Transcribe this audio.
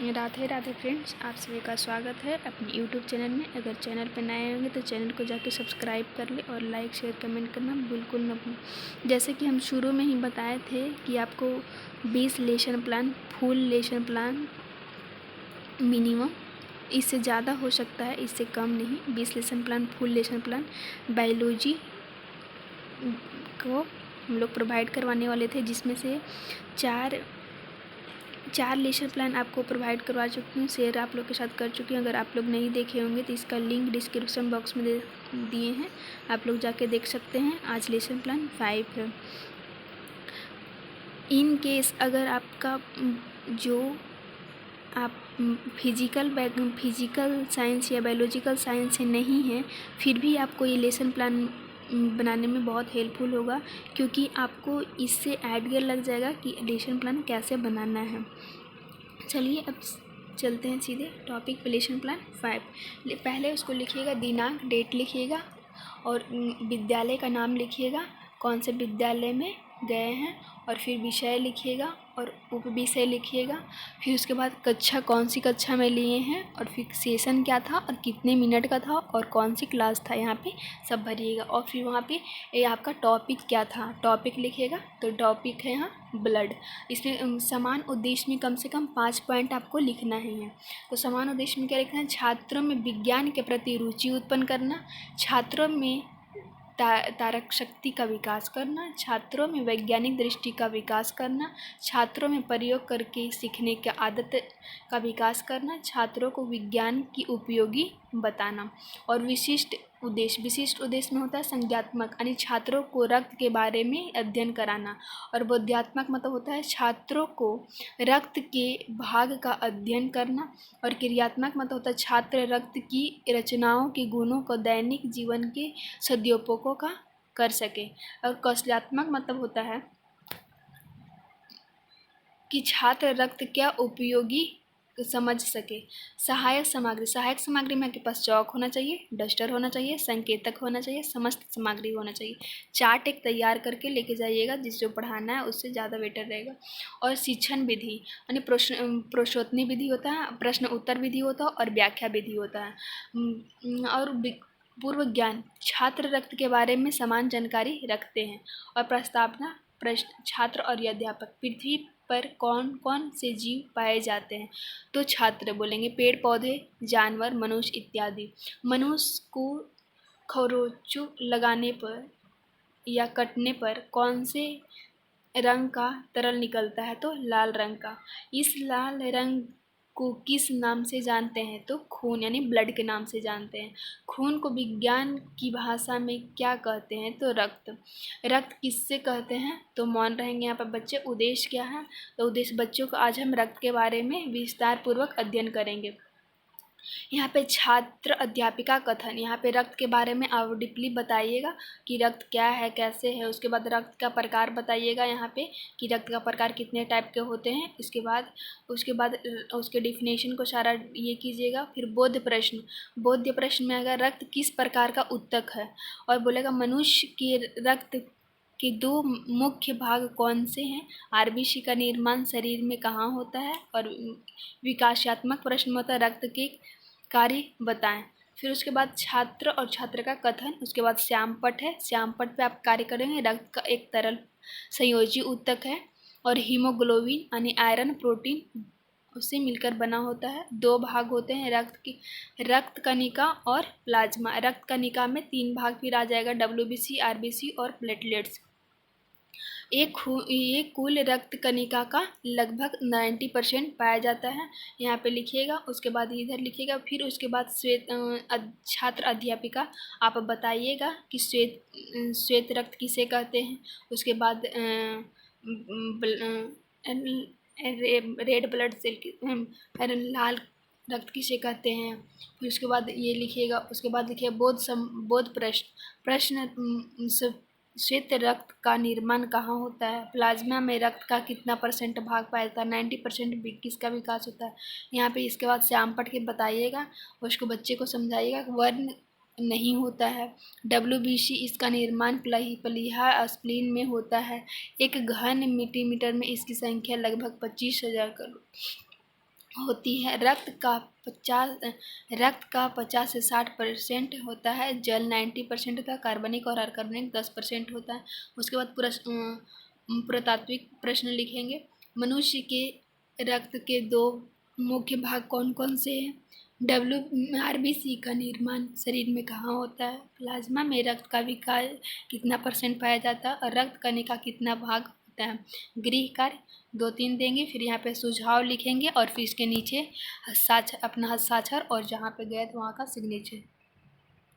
Radhe Radhe friends, आप सभी का स्वागत है अपने यूट्यूब चैनल में। अगर चैनल पर नए होंगे तो चैनल को जाके सब्सक्राइब कर ले और लाइक शेयर कमेंट करना बिल्कुल न भूलें। जैसे कि हम शुरू में ही बताए थे कि आपको 20 lesson plan, full lesson plan minimum, इससे ज़्यादा हो सकता है, इससे कम नहीं। 20 lesson plan, full lesson plan biology को हम लोग प्रोवाइड करवाने वाले थे, जिसमें से चार लेसन प्लान आपको प्रोवाइड करवा चुकी हूँ, शेयर आप लोग के साथ कर चुकी हूँ। अगर आप लोग नहीं देखे होंगे तो इसका लिंक डिस्क्रिप्शन बॉक्स में दिए हैं, आप लोग जाके देख सकते हैं। आज लेसन प्लान 5 है। इन केस अगर आपका जो आप फिजिकल साइंस या बायोलॉजिकल साइंस से नहीं है, फिर भी आपको ये लेसन प्लान बनाने में बहुत हेल्पफुल होगा, क्योंकि आपको इससे आइडिया लग जाएगा कि लेसन प्लान कैसे बनाना है। चलिए अब चलते हैं सीधे टॉपिक पे। लेसन प्लान 5, पहले उसको लिखिएगा, दिनांक डेट लिखिएगा और विद्यालय का नाम लिखिएगा, कौन से विद्यालय में गए हैं, और फिर विषय लिखिएगा और उप विषय लिखिएगा। फिर उसके बाद कक्षा, कौन सी कक्षा में लिए हैं, और फिर सेशन क्या था और कितने मिनट का था और कौन सी क्लास था, यहाँ पे सब भरिएगा। और फिर वहाँ पे ये आपका टॉपिक क्या था, टॉपिक लिखिएगा। तो टॉपिक है यहाँ ब्लड। इसमें समान उद्देश्य में कम से कम 5 पॉइंट आपको लिखना है। तो समान उद्देश्य में क्या लिखना है? छात्रों में विज्ञान के प्रति रुचि उत्पन्न करना, छात्रों में तारक शक्ति का विकास करना, छात्रों में वैज्ञानिक दृष्टि का विकास करना, छात्रों में प्रयोग करके सीखने की आदत का विकास करना, छात्रों को विज्ञान की उपयोगी बताना। और विशिष्ट उद्देश्य में होता है संज्ञात्मक, यानी छात्रों को रक्त के बारे में अध्ययन कराना। और बोध्यात्मक मतलब होता है छात्रों को रक्त के भाग का अध्ययन करना। और क्रियात्मक मतलब होता है छात्र रक्त की रचनाओं के गुणों को दैनिक जीवन के सदुपयोगों का कर सके। और कौशल्यात्मक मतलब होता है कि छात्र रक्त क्या उपयोगी समझ सके। सहायक सामग्री में आपके पास चौक होना चाहिए, डस्टर होना चाहिए, संकेतक होना चाहिए, समस्त सामग्री होना चाहिए। चार्ट एक तैयार करके लेके जाइएगा, जो पढ़ाना है उससे ज़्यादा बेटर रहेगा। और शिक्षण विधि यानी प्रश्नोत्तरी विधि होता है, प्रश्न उत्तर विधि होता है और व्याख्या विधि होता है। और पूर्व ज्ञान, छात्र रक्त के बारे में समान जानकारी रखते हैं। और प्रस्तावना प्रश्न, छात्र और अध्यापक, पृथ्वी पर कौन कौन से जीव पाए जाते हैं? तो छात्र बोलेंगे पेड़ पौधे, जानवर, मनुष्य इत्यादि। मनुष्य को खरोंच लगाने पर या कटने पर कौन से रंग का तरल निकलता है? तो लाल रंग का। इस लाल रंग को किस नाम से जानते हैं? तो खून, यानी ब्लड के नाम से जानते हैं। खून को विज्ञान की भाषा में क्या कहते हैं? तो रक्त। रक्त किससे कहते हैं? तो मौन रहेंगे यहाँ पर बच्चे। उद्देश्य क्या है? तो उद्देश्य बच्चों को आज हम रक्त के बारे में विस्तार पूर्वक अध्ययन करेंगे। यहाँ पे छात्र अध्यापिका कथन, यहाँ पे रक्त के बारे में आप डीपली बताइएगा कि रक्त क्या है, कैसे है। उसके बाद रक्त का प्रकार बताइएगा यहाँ पे कि रक्त का प्रकार कितने टाइप के होते हैं। उसके बाद उसके डिफिनेशन को सारा ये कीजिएगा। फिर बोध्य प्रश्न में अगर रक्त किस प्रकार का उत्तक है, और बोलेगा मनुष्य के रक्त के 2 मुख्य भाग कौन से हैं? आरबीसी का निर्माण शरीर में कहाँ होता है? और विकासात्मक प्रश्न होता है रक्त के कार्य बताएं। फिर उसके बाद छात्र और छात्र का कथन। उसके बाद श्यामपट्ट है, श्यामपट्ट पे आप कार्य करेंगे। रक्त का एक तरल संयोजी ऊतक है और हीमोग्लोबिन यानी आयरन प्रोटीन उससे मिलकर बना होता है। 2 भाग होते हैं रक्त कणिका और प्लाज्मा। रक्त कणिका में 3 भाग फिर आ जाएगा, WBC, RBC और प्लेटलेट्स। ये कुल रक्त कणिका का लगभग 90% पाया जाता है, यहाँ पे लिखिएगा। उसके बाद इधर लिखिएगा। फिर उसके बाद छात्र अध्यापिका आप बताइएगा कि श्वेत रक्त किसे कहते हैं। उसके बाद रेड ब्लड सेल, लाल रक्त किसे कहते हैं। फिर उसके बाद ये लिखिएगा। उसके बाद लिखिए बोध प्रश्न श्वेत रक्त का निर्माण कहाँ होता है? प्लाज्मा में रक्त का कितना % भाग पाया जाता है? 90% किसका विकास होता है? यहाँ पे इसके बाद श्यामपट्ट के बताइएगा, उसको बच्चे को समझाइएगा। वर्ण नहीं होता है। WBC इसका निर्माण प्लीहा स्प्लीन में होता है। एक घन मिलीमीटर में इसकी संख्या लगभग 25,000 करोड़ होती है। रक्त का 50 से 60% होता है। जल 90% होता है। कार्बनिक और अकार्बनिक 10% होता है। उसके बाद पुरातात्विक प्रश्न लिखेंगे। मनुष्य के रक्त के 2 मुख्य भाग कौन कौन से हैं? RBC का निर्माण शरीर में कहाँ होता है? प्लाज्मा में रक्त का विकार कितना % पाया जाता है? और रक्त कणिका कितना भाग होता है? गृह कार्य 2-3 देंगे, फिर यहाँ पे सुझाव लिखेंगे और फिर इसके नीचे अपना हस्ताक्षर और जहाँ पे गए थे वहाँ का सिग्नेचर।